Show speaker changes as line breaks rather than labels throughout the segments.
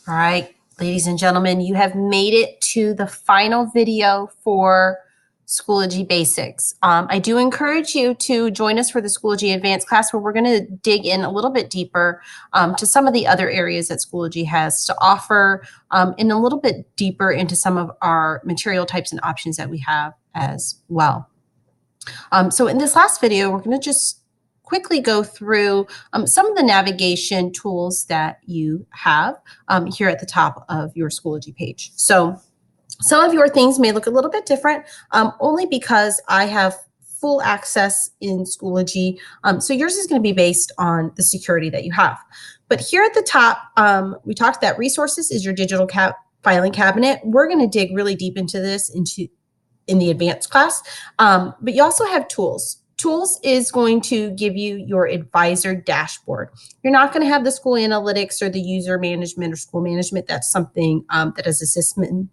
All right, ladies and gentlemen, you have made it to the final video for Schoology Basics. I do encourage you to join us for the Schoology Advanced class where we're going to dig in a little bit deeper to some of the other areas that Schoology has to offer and a little bit deeper into some of our material types and options that we have as well. So in this last video, we're going to just quickly go through some of the navigation tools that you have here at the top of your Schoology page. So some of your things may look a little bit different only because I have full access in Schoology. So yours is going to be based on the security that you have. But here at the top, we talked that resources is your digital filing cabinet. We're going to dig really deep into this in the advanced class, but you also have tools. Tools is going to give you your advisor dashboard. You're not going to have the school analytics or the user management or school management. That's something that is a system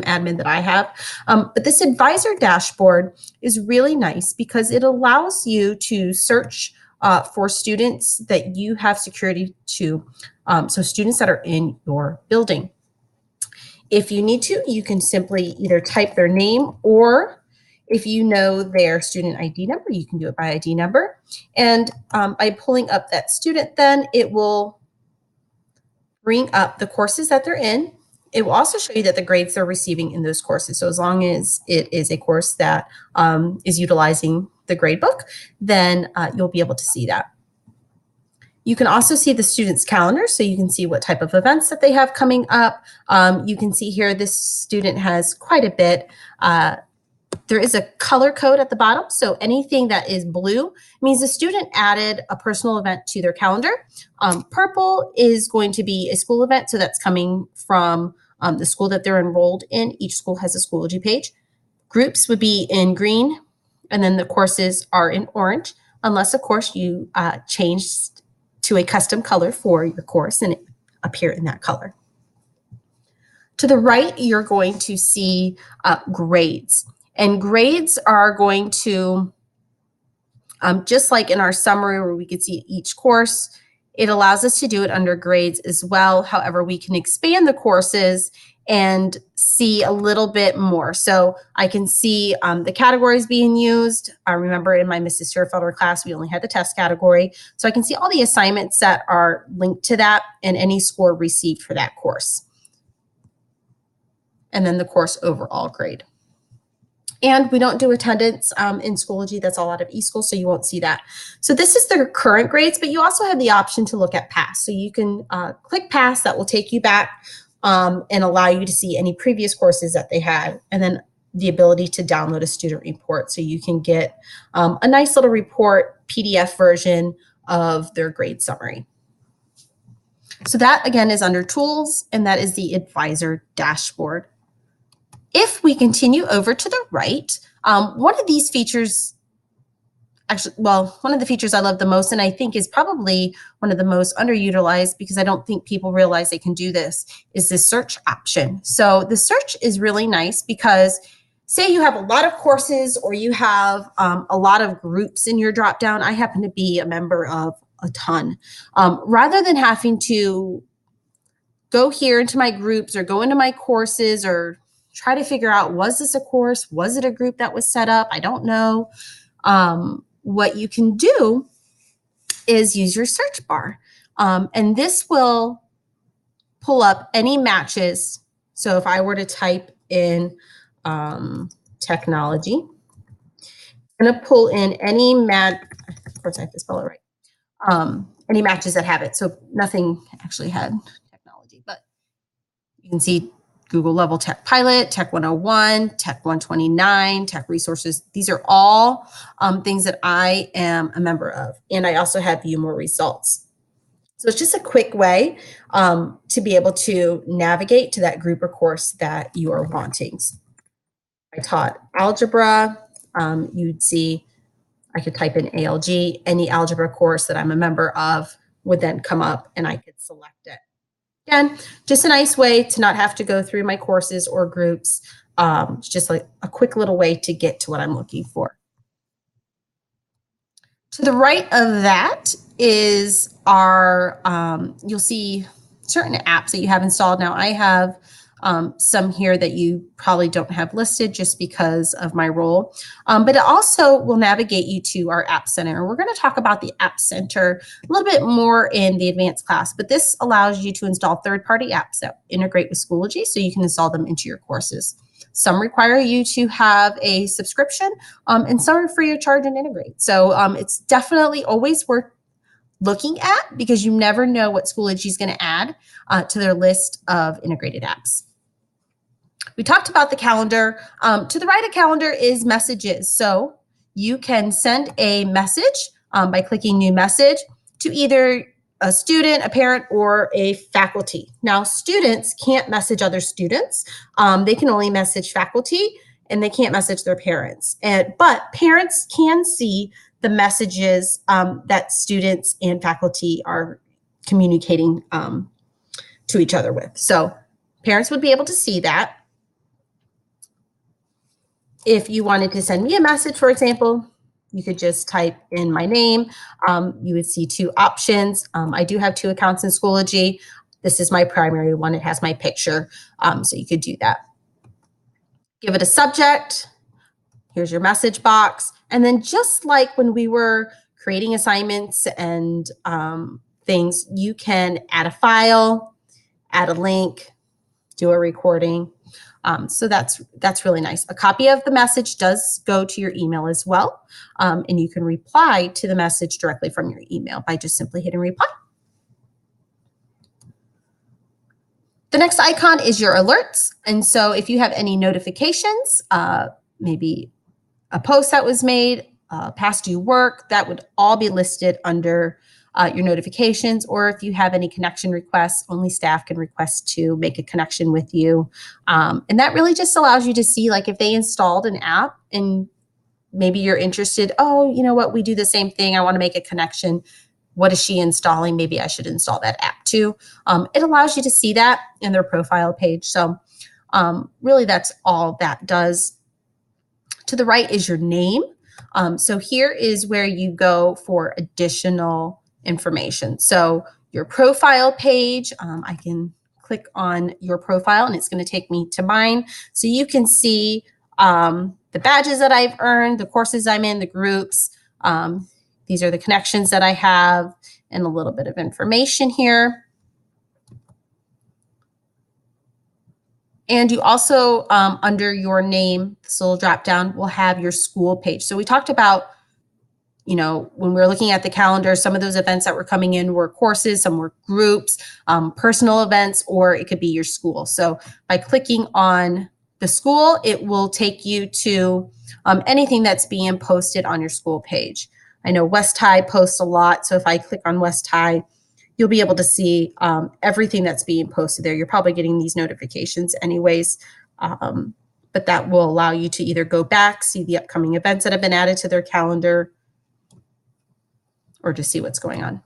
admin that I have. But this advisor dashboard is really nice because it allows you to search for students that you have security to, so students that are in your building. If you need to, you can simply either type their name, or if you know their student ID number, you can do it by ID number. And by pulling up that student, then it will bring up the courses that they're in. It will also show you that the grades they're receiving in those courses. So as long as it is a course that is utilizing the gradebook, then you'll be able to see that. You can also see the student's calendar, so you can see what type of events that they have coming up. You can see here this student has quite a bit. There is a color code at the bottom, so anything that is blue means the student added a personal event to their calendar. Purple is going to be a school event, so that's coming from the school that they're enrolled in. Each school has a Schoology page. Groups would be in green, and then the courses are in orange, unless, of course, you changed to a custom color for your course and it appear in that color. To the right, you're going to see grades. And grades are going to, just like in our summary where we could see each course, it allows us to do it under grades as well. However, we can expand the courses and see a little bit more. So I can see the categories being used. I remember in my Mrs. Scherfelder class, we only had the test category. So I can see all the assignments that are linked to that and any score received for that course. And then the course overall grade. And we don't do attendance in Schoology. That's all out of eSchool, so you won't see that. So this is their current grades, but you also have the option to look at past. So you can click past. That will take you back and allow you to see any previous courses that they had, and then the ability to download a student report. So you can get a nice little report PDF version of their grade summary. So that, again, is under Tools, and that is the Advisor Dashboard. If we continue over to the right, one of these features, one of the features I love the most, and I think is probably one of the most underutilized because I don't think people realize they can do this, is the search option. So the search is really nice because say you have a lot of courses or you have a lot of groups in your dropdown. I happen to be a member of a ton. Rather than having to go here into my groups or go into my courses or try to figure out, was this a course? Was it a group that was set up? I don't know. What you can do is use your search bar. And this will pull up any matches. So if I were to type in technology, I'm going to pull in any of course I have to spell it right, any matches that have it. So nothing actually had technology, but you can see Google Level Tech Pilot, Tech 101, Tech 129, Tech Resources. These are all things that I am a member of. And I also have View More Results. So it's just a quick way to be able to navigate to that group or course that you are wanting. I taught algebra. You'd see I could type in ALG. Any algebra course that I'm a member of would then come up and I could select it. Again, just a nice way to not have to go through my courses or groups. It's just like a quick little way to get to what I'm looking for. To the right of that is our, you'll see certain apps that you have installed. Now I have some here that you probably don't have listed just because of my role, but it also will navigate you to our App Center. We're going to talk about the App Center a little bit more in the advanced class, but this allows you to install third-party apps that integrate with Schoology so you can install them into your courses. Some require you to have a subscription, and some are free of charge and integrate. So it's definitely always worth looking at because you never know what Schoology is going to add to their list of integrated apps. We talked about the calendar. To the right of calendar is messages. So you can send a message by clicking new message to either a student, a parent, or a faculty. Now, students can't message other students. They can only message faculty, and they can't message their parents. But parents can see the messages that students and faculty are communicating to each other with. So parents would be able to see that. If you wanted to send me a message, for example, you could just type in my name. You would see two options. I do have 2 accounts in Schoology. This is my primary one. It has my picture, so you could do that. Give it a subject. Here's your message box. And then just like when we were creating assignments and things, you can add a file, add a link, do a recording. So that's really nice. A copy of the message does go to your email as well. And you can reply to the message directly from your email by just simply hitting reply. The next icon is your alerts. And so if you have any notifications, maybe a post that was made, past due work, that would all be listed under your notifications, or if you have any connection requests, only staff can request to make a connection with you. And that really just allows you to see, like, if they installed an app and maybe you're interested, oh, you know what, we do the same thing. I want to make a connection. What is she installing? Maybe I should install that app too. It allows you to see that in their profile page. So really that's all that does. To the right is your name. So here is where you go for additional information. So your profile page, I can click on your profile and it's going to take me to mine. So you can see the badges that I've earned, the courses I'm in, the groups. These are the connections that I have and a little bit of information here. And you also, under your name, this little drop down will have your school page. So we talked about, you know, when we were looking at the calendar, some of those events that were coming in were courses, some were groups, personal events, or it could be your school. So by clicking on the school, it will take you to anything that's being posted on your school page. I know West High posts a lot. So if I click on West High, you'll be able to see everything that's being posted there. You're probably getting these notifications anyways, but that will allow you to either go back, see the upcoming events that have been added to their calendar, or to see what's going on.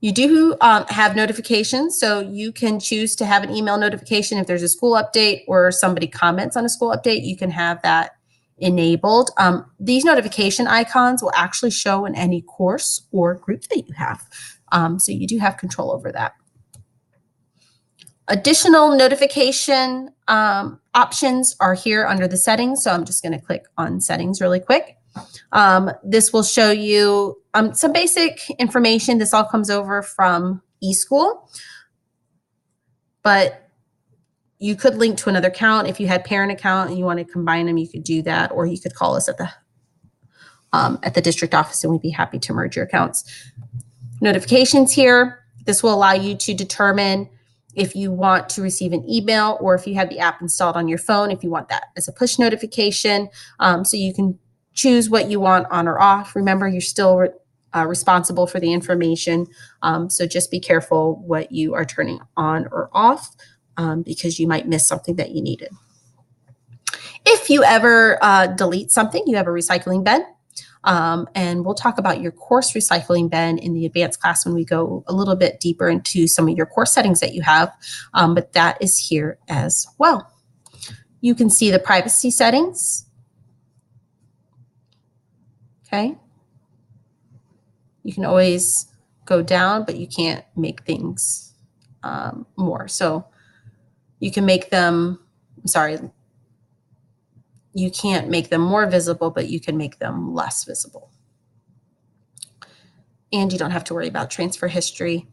You do have notifications, so you can choose to have an email notification if there's a school update or somebody comments on a school update. You can have that enabled. These notification icons will actually show in any course or group that you have. So you do have control over that. Additional notification options are here under the settings. So I'm just going to click on settings really quick. This will show you some basic information. This all comes over from eSchool, but you could link to another account. If you had parent account and you want to combine them, you could do that, or you could call us at the district office and we'd be happy to merge your accounts. Notifications here. This will allow you to determine if you want to receive an email or if you have the app installed on your phone, if you want that as a push notification. So you can choose what you want on or off. Remember, you're still responsible for the information. So just be careful what you are turning on or off. Because you might miss something that you needed. If you ever delete something, you have a recycling bin. And we'll talk about your course recycling bin in the advanced class when we go a little bit deeper into some of your course settings that you have. But that is here as well. You can see the privacy settings. Okay. You can always go down, but you can't make things more. So you can make them, I'm sorry, you can't make them more visible, but you can make them less visible. And you don't have to worry about transfer history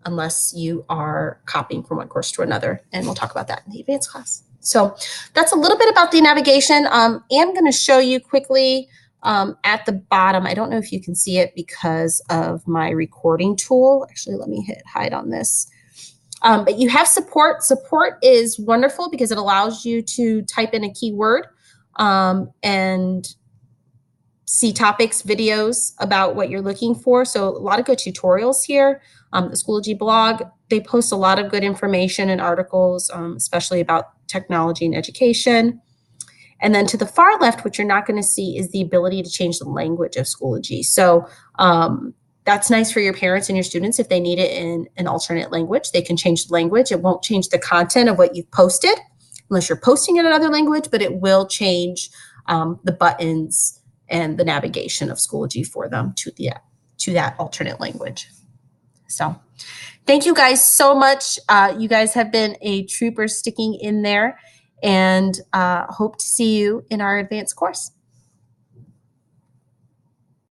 unless you are copying from one course to another. And we'll talk about that in the advanced class. So that's a little bit about the navigation. I'm going to show you quickly at the bottom. I don't know if you can see it because of my recording tool. Actually, let me hit hide on this. But you have support. Support is wonderful because it allows you to type in a keyword and see topics, videos about what you're looking for. So a lot of good tutorials here. The Schoology blog, they post a lot of good information and articles, especially about technology and education. And then to the far left, what you're not going to see is the ability to change the language of Schoology. So that's nice for your parents and your students. If they need it in an alternate language, they can change the language. It won't change the content of what you've posted unless you're posting in another language, but it will change the buttons and the navigation of Schoology for them to that alternate language. So thank you guys so much. You guys have been a trooper sticking in there, and hope to see you in our advanced course.